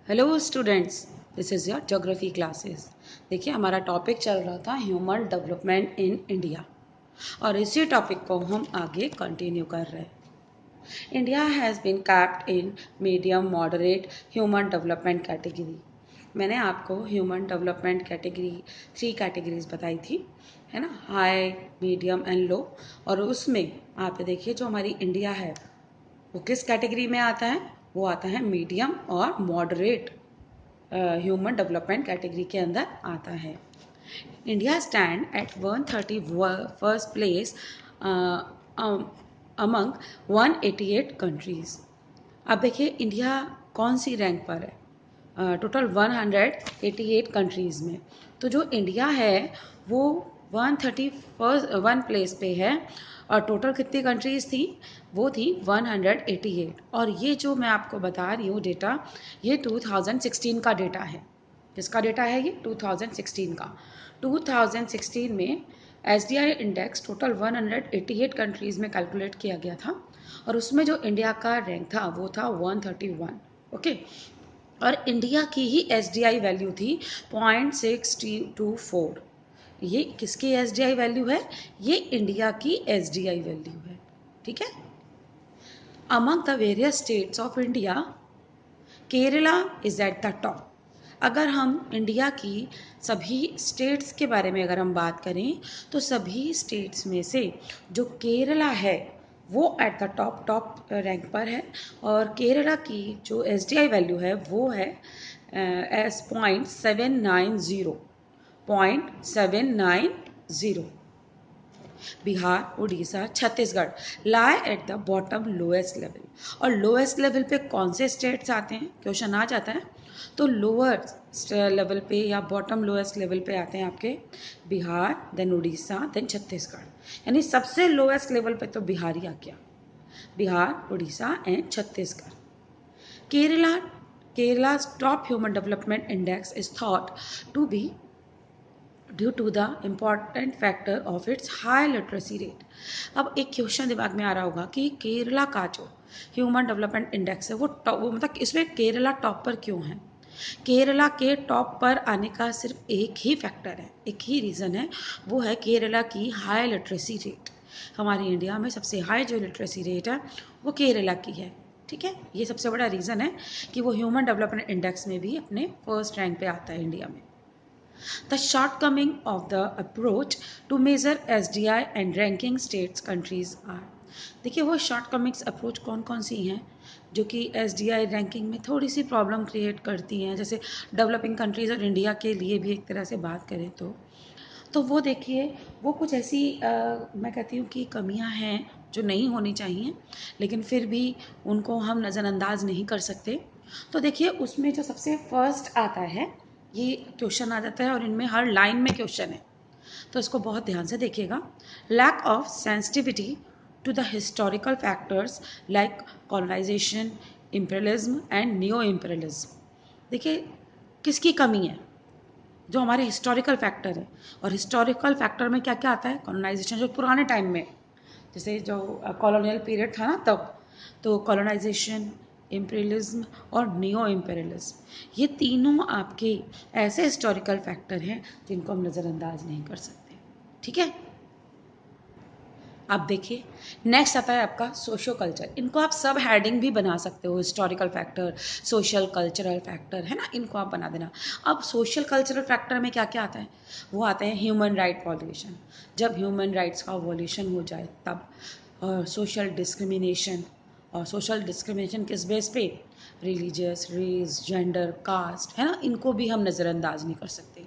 Hello students, this is your geography classes. देखिए, हमारा topic चल रहा था ह्यूमन डेवलपमेंट इन इंडिया और इसी टॉपिक को हम आगे कंटिन्यू कर रहे हैं। India has been capped in medium moderate human development category. मैंने आपको ह्यूमन डेवलपमेंट कैटेगरी 3 कैटेगरीज बताई थी, है ना, हाई, मीडियम एंड लो। और उसमें आप देखिए जो हमारी इंडिया है वो किस कैटेगरी में आता है? वो आता है मीडियम और मॉडरेट ह्यूमन डेवलपमेंट कैटेगरी के अंदर आता है। India stand at 131st place among 188 countries. अब देखिए इंडिया कौन सी रैंक पर है? टोटल 188 कंट्रीज़ में। तो जो इंडिया है वो 131 प्लेस पे है और टोटल कितनी कंट्रीज़ थी? वो थी 188। और ये जो मैं आपको बता रही हूँ डेटा, ये 2016 का डेटा है। किसका डेटा है ये? 2016 का। 2016 में SDI इंडेक्स टोटल 188 कंट्रीज़ में कैलकुलेट किया गया था और उसमें जो इंडिया का रैंक था वो था 131। ओके, और इंडिया की ही SDI वैल्यू थी 0.624। ये किसकी SDI वैल्यू है? ये इंडिया की SDI वैल्यू है। ठीक है। Among the various states of India, Kerala is at the top. अगर हम इंडिया की सभी स्टेट्स के बारे में अगर हम बात करें तो सभी स्टेट्स में से जो केरला है वो एट द टॉप रैंक पर है। और केरला की जो SDI वैल्यू है वो है S 0.790। 0.790। Bihar, Orissa, Chhattisgarh lie at the bottom lowest level. और लोएस्ट लेवल पे कौन से स्टेट्स आते हैं? क्वेश्चन आ जाता है तो लोअर लेवल पे या बॉटम लोएस्ट लेवल पे आते हैं आपके बिहार, देन उड़ीसा, देन छत्तीसगढ़। यानी सबसे लोएस्ट लेवल पे तो बिहार ही आ गया। Bihar, Orissa and Chhattisgarh. Kerala Kerala's top human development index is thought to be due to the important factor of its high literacy rate। अब एक क्वेश्चन दिमाग में आ रहा होगा कि केरला का जो ह्यूमन डेवलपमेंट इंडेक्स है वो मतलब इसमें केरला टॉप पर क्यों है? केरला के टॉप पर आने का सिर्फ एक ही फैक्टर है, एक ही रीज़न है, वो है केरला की हाई लिटरेसी रेट। हमारी इंडिया में सबसे हाई जो लिटरेसी रेट है वो केरला की है। ठीक है, ये सबसे बड़ा रीज़न है कि वो ह्यूमन डेवलपमेंट इंडेक्स में भी अपने फर्स्ट रैंक पे आता है इंडिया में। The shortcoming of the approach to measure SDI and ranking states countries are। देखिए वो शॉर्टकमिंग्स अप्रोच कौन कौन सी हैं जो कि SDI रैंकिंग में थोड़ी सी प्रॉब्लम क्रिएट करती हैं, जैसे डेवलपिंग कंट्रीज़ और इंडिया के लिए भी एक तरह से बात करें तो वो देखिए वो कुछ ऐसी मैं कहती हूँ कि कमियां हैं जो नहीं होनी चाहिए, लेकिन फिर भी उनको हम नज़रअंदाज नहीं कर सकते। तो देखिए उसमें जो सबसे फर्स्ट आता है ये क्वेश्चन आ जाता है और इनमें हर लाइन में क्वेश्चन है, तो इसको बहुत ध्यान से देखिएगा। Lack of sensitivity to the historical factors like colonisation, imperialism and neo imperialism. देखिए किसकी कमी है? जो हमारे हिस्टोरिकल फैक्टर है। और हिस्टोरिकल फैक्टर में क्या क्या आता है? कॉलोनाइजेशन, जो पुराने टाइम में जैसे जो कॉलोनियल पीरियड था ना तब, तो कॉलोनाइजेशन, इम्पेरियलिज्म और नियो इम्पेरियलिज्म, ये तीनों आपके ऐसे हिस्टोरिकल फैक्टर हैं जिनको हम नज़रअंदाज नहीं कर सकते। ठीक है। अब देखिए नेक्स्ट आता है आपका सोशो कल्चर। इनको आप सब हेडिंग भी बना सकते हो, historical factor, social cultural factor, है ना, इनको आप बना देना। अब सोशल कल्चरल फैक्टर में क्या क्या आता है? वो आते हैं ह्यूमन राइट वॉल्यूशन, जब ह्यूमन राइट्स का वॉल्यूशन हो जाए तब। और सोशल डिस्क्रिमिनेशन, और सोशल डिस्क्रिमिनेशन किस बेस पे? रिलीजियस, रेस, जेंडर, कास्ट, है ना, इनको भी हम नज़रअंदाज नहीं कर सकते।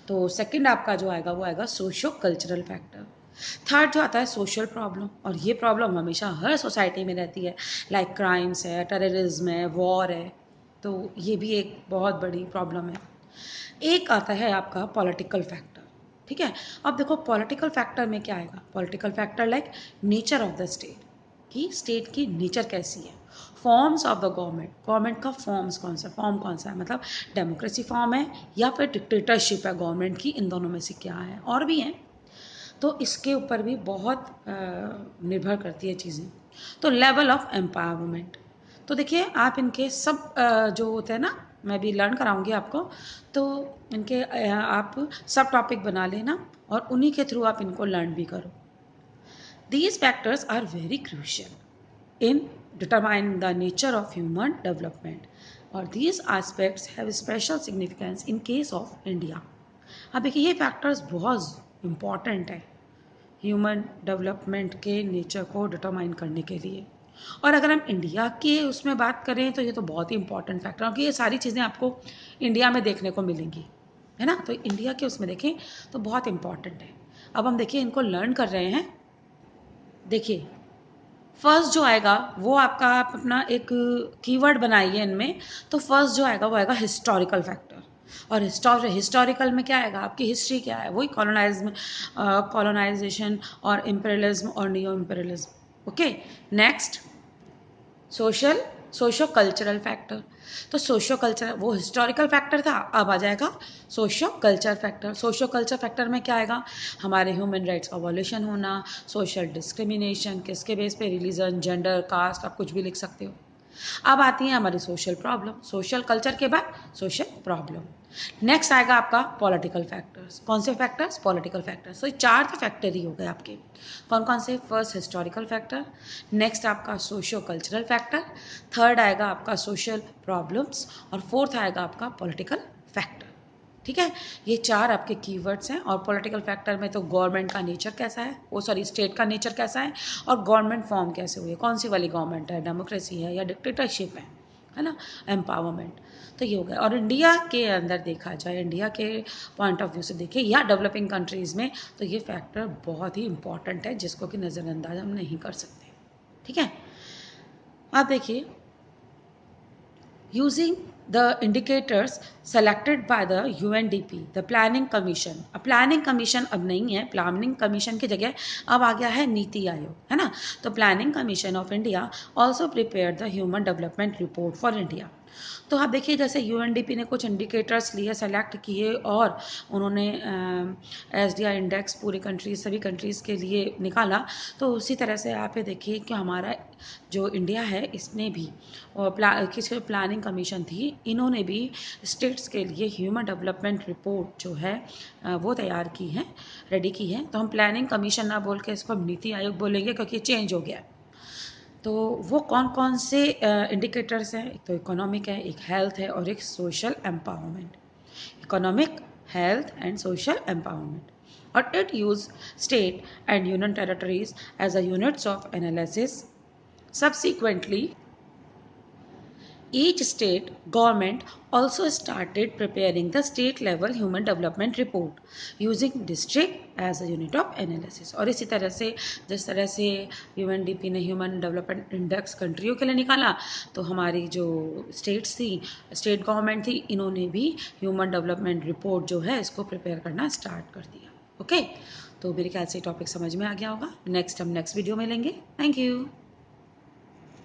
तो सेकंड आपका जो आएगा वो आएगा सोशो कल्चरल फैक्टर। थर्ड जो आता है सोशल प्रॉब्लम, और ये प्रॉब्लम हमेशा हर सोसाइटी में रहती है, लाइक क्राइम्स है, टेररिज्म है, वॉर है, तो ये भी एक बहुत बड़ी प्रॉब्लम है। एक आता है आपका पॉलिटिकल फैक्टर। ठीक है। अब देखो पॉलिटिकल फैक्टर में क्या आएगा? Political factor like nature of the state, कि स्टेट की नेचर कैसी है। Forms of the government, government का फॉर्म कौन सा है, मतलब डेमोक्रेसी फॉर्म है या फिर डिक्टेटरशिप है गवर्नमेंट की, इन दोनों में से क्या है, और भी हैं। तो इसके ऊपर भी बहुत निर्भर करती है चीज़ें। तो लेवल ऑफ एम्पावरमेंट, तो देखिए आप इनके सब जो होते हैं ना मैं भी लर्न कराऊंगी आपको, तो इनके आप सब टॉपिक बना लेना और उन्हीं के थ्रू आप इनको लर्न भी करो। These factors are very crucial in determining the nature of human development, or these aspects have special significance in case of India. अब देखिए ये फैक्टर्स बहुत इम्पॉर्टेंट है ह्यूमन डेवलपमेंट के नेचर को डिटरमाइन करने के लिए। और अगर हम इंडिया के उसमें बात करें तो ये तो बहुत ही इंपॉर्टेंट फैक्टर है, क्योंकि ये सारी चीज़ें आपको इंडिया में देखने को मिलेंगी, है ना। तो इंडिया के उसमें देखें तो बहुत इंपॉर्टेंट है। अब हम देखिए इनको लर्न कर रहे हैं। देखिए फर्स्ट जो आएगा वो आपका, आप अपना एक कीवर्ड बनाइए इनमें। तो फर्स्ट जो आएगा वो आएगा हिस्टोरिकल फैक्टर। और हिस्टोरिकल में क्या आएगा, आपकी हिस्ट्री क्या है, वही कॉलोनाइजेशन और इम्पेरियलिज्म और neo imperialism. Okay, next social socio cultural factor. तो सोशो कल्चर वो हिस्टोरिकल फैक्टर था, अब आ जाएगा socio culture factor. Socio culture factor में क्या आएगा, हमारे ह्यूमन राइट्स का वॉल्यूशन होना, सोशल डिस्क्रिमिनेशन, किसके बेस पे, रिलीजन, जेंडर, कास्ट, आप कुछ भी लिख सकते हो। अब आती है हमारी सोशल प्रॉब्लम, सोशल कल्चर के बाद सोशल प्रॉब्लम। नेक्स्ट आएगा आपका पॉलिटिकल फैक्टर्स। कौन से फैक्टर्स, पॉलिटिकल फैक्टर्स। तो ये 4 तो फैक्टर ही हो गए आपके। कौन कौन से, फर्स्ट हिस्टोरिकल फैक्टर, नेक्स्ट आपका सोशो कल्चरल फैक्टर, थर्ड आएगा आपका सोशल प्रॉब्लम्स, और फोर्थ आएगा आपका पॉलिटिकल फैक्टर। ठीक है, ये 4 आपके कीवर्ड्स हैं। और पॉलिटिकल फैक्टर में तो गवर्नमेंट का नेचर कैसा है, वो सॉरी स्टेट का नेचर कैसा है, और गवर्नमेंट फॉर्म कैसे हुई है, कौन सी वाली गवर्नमेंट है, डेमोक्रेसी है या डिक्टेटरशिप है ना, एम्पावरमेंट। तो ये हो गया। और इंडिया के अंदर देखा जाए, इंडिया के पॉइंट ऑफ व्यू से देखें या डेवलपिंग कंट्रीज़ में, तो ये फैक्टर बहुत ही इंपॉर्टेंट है जिसको कि नज़रअंदाज हम नहीं कर सकते। ठीक है, आप देखिए using the indicators selected by the UNDP, the Planning Commission। अब प्लानिंग कमीशन अब नहीं है, प्लानिंग कमीशन की जगह अब आ गया है नीति आयोग, है ना। तो planning commission of India also prepare the human development report for India. तो आप देखिए जैसे यूएनडीपी ने कुछ इंडिकेटर्स लिए, सेलेक्ट किए, और उन्होंने एसडीआई इंडेक्स पूरी कंट्रीज, सभी कंट्रीज़ के लिए निकाला। तो उसी तरह से आप ये देखिए कि हमारा जो इंडिया है इसने भी किसी प्लानिंग कमीशन थी, इन्होंने भी स्टेट्स के लिए ह्यूमन डेवलपमेंट रिपोर्ट जो है वो तैयार की है, रेडी की है। तो हम प्लानिंग कमीशन ना बोल के इसको हम नीति आयोग बोलेंगे, क्योंकि चेंज हो गया। तो वो कौन कौन से इंडिकेटर्स हैं, एक तो इकोनॉमिक है, एक हेल्थ है, और एक social empowerment. Economic, health and social empowerment. और it use state and union territories as a units of analysis. Subsequently, each state government also started preparing the state level human development report using district as a unit of analysis। और इसी तरह से जिस तरह से UNDP ने human development index कंट्रियों के लिए निकाला, तो हमारी जो स्टेट्स थी, स्टेट गवर्नमेंट थी, इन्होंने भी ह्यूमन डेवलपमेंट रिपोर्ट जो है इसको प्रिपेयर करना स्टार्ट कर दिया। ओके, तो मेरे ख्याल से टॉपिक समझ में आ गया होगा। नेक्स्ट हम नेक्स्ट वीडियो में लेंगे। Thank you.